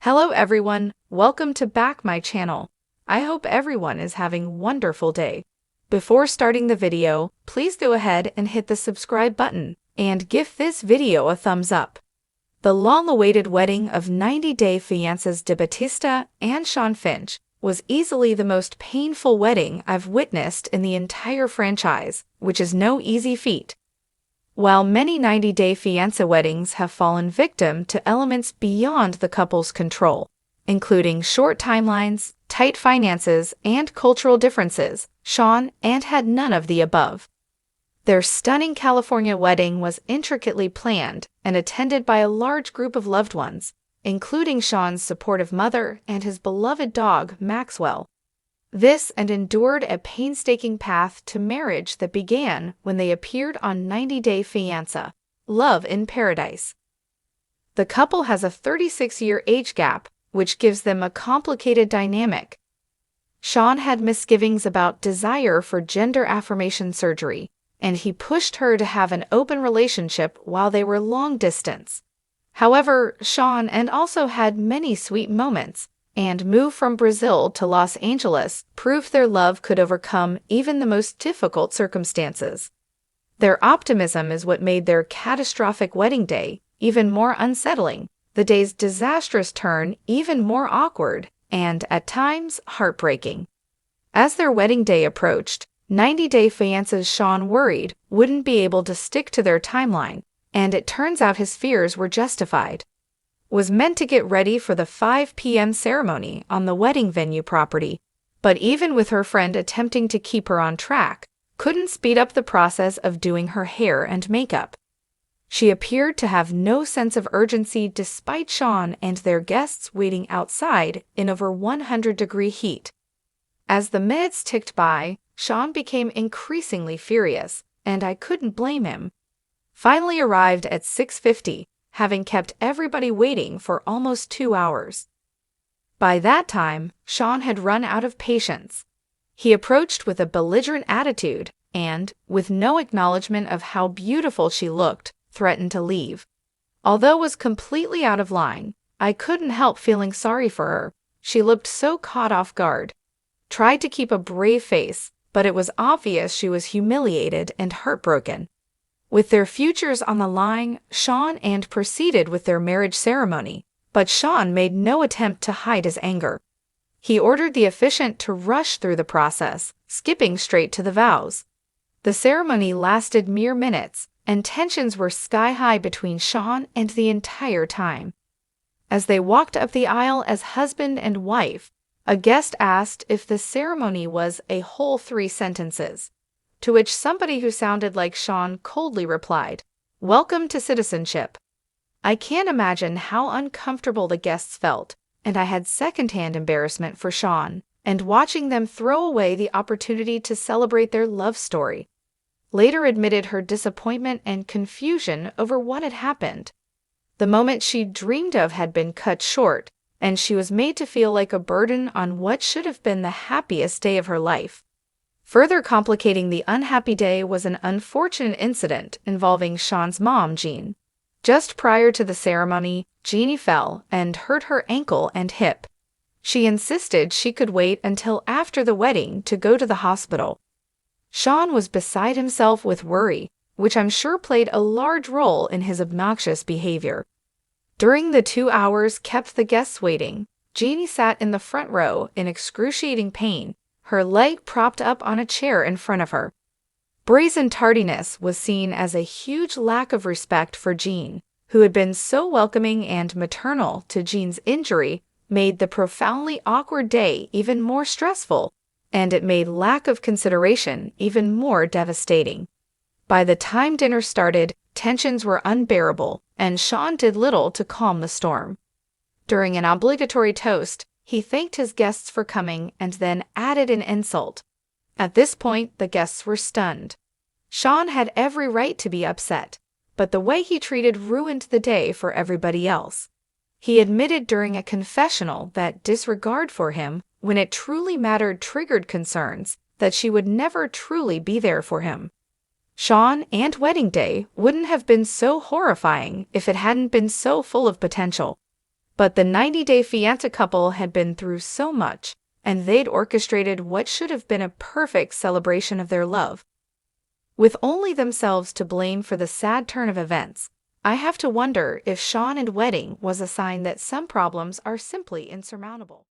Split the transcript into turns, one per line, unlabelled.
Hello everyone, welcome to back my channel. I hope everyone is having a wonderful day. Before starting the video, please go ahead and hit the subscribe button and give this video a thumbs up. The long-awaited wedding of 90-day fiancés de Batista and Shawn Finch was easily the most painful wedding I've witnessed in the entire franchise, which is no easy feat. While many 90-day fiancé weddings have fallen victim to elements beyond the couple's control, including short timelines, tight finances, and cultural differences, Shawn had none of the above. Their stunning California wedding was intricately planned and attended by a large group of loved ones, including Shawn's supportive mother and his beloved dog, Maxwell. This endured a painstaking path to marriage that began when they appeared on 90-Day Fiancé, Love in Paradise. The couple has a 36-year age gap, which gives them a complicated dynamic. Shawn had misgivings about desire for gender affirmation surgery, and he pushed her to have an open relationship while they were long distance. However, Shawn also had many sweet moments, and move from Brazil to Los Angeles proved their love could overcome even the most difficult circumstances. Their optimism is what made their catastrophic wedding day even more unsettling, the day's disastrous turn even more awkward, and, at times, heartbreaking. As their wedding day approached, 90-Day Fiancé's Shawn worried wouldn't be able to stick to their timeline, and it turns out his fears were justified. Was meant to get ready for the 5 p.m. ceremony on the wedding venue property, but even with her friend attempting to keep her on track, couldn't speed up the process of doing her hair and makeup. She appeared to have no sense of urgency despite Shawn and their guests waiting outside in over 100-degree heat. As the minutes ticked by, Shawn became increasingly furious, and I couldn't blame him. Finally arrived at 6:50. Having kept everybody waiting for almost 2 hours. By that time, Shawn had run out of patience. He approached with a belligerent attitude and, with no acknowledgement of how beautiful she looked, threatened to leave. Although was completely out of line, I couldn't help feeling sorry for her. She looked so caught off guard. Tried to keep a brave face, but it was obvious she was humiliated and heartbroken. With their futures on the line, Shawn proceeded with their marriage ceremony, but Shawn made no attempt to hide his anger. He ordered the officiant to rush through the process, skipping straight to the vows. The ceremony lasted mere minutes, and tensions were sky-high between Shawn and the entire time. As they walked up the aisle as husband and wife, a guest asked if the ceremony was a whole 3 sentences. To which somebody who sounded like Shawn coldly replied, "Welcome to citizenship." I can't imagine how uncomfortable the guests felt, and I had secondhand embarrassment for Shawn, and watching them throw away the opportunity to celebrate their love story. Later admitted her disappointment and confusion over what had happened. The moment she dreamed of had been cut short, and she was made to feel like a burden on what should have been the happiest day of her life. Further complicating the unhappy day was an unfortunate incident involving Shawn's mom, Jean. Just prior to the ceremony, Jeannie fell and hurt her ankle and hip. She insisted she could wait until after the wedding to go to the hospital. Shawn was beside himself with worry, which I'm sure played a large role in his obnoxious behavior. During the 2 hours kept the guests waiting, Jeannie sat in the front row in excruciating pain, her leg propped up on a chair in front of her. Brazen tardiness was seen as a huge lack of respect for Jean, who had been so welcoming and maternal to Jean's injury, made the profoundly awkward day even more stressful, and it made lack of consideration even more devastating. By the time dinner started, tensions were unbearable, and Shawn did little to calm the storm. During an obligatory toast, he thanked his guests for coming and then added an insult. At this point, the guests were stunned. Shawn had every right to be upset, but the way he treated ruined the day for everybody else. He admitted during a confessional that disregard for him, when it truly mattered, triggered concerns that she would never truly be there for him. Shawn and wedding day wouldn't have been so horrifying if it hadn't been so full of potential. But the 90-day fiancé couple had been through so much, and they'd orchestrated what should have been a perfect celebration of their love. With only themselves to blame for the sad turn of events, I have to wonder if Shawn and wedding was a sign that some problems are simply insurmountable.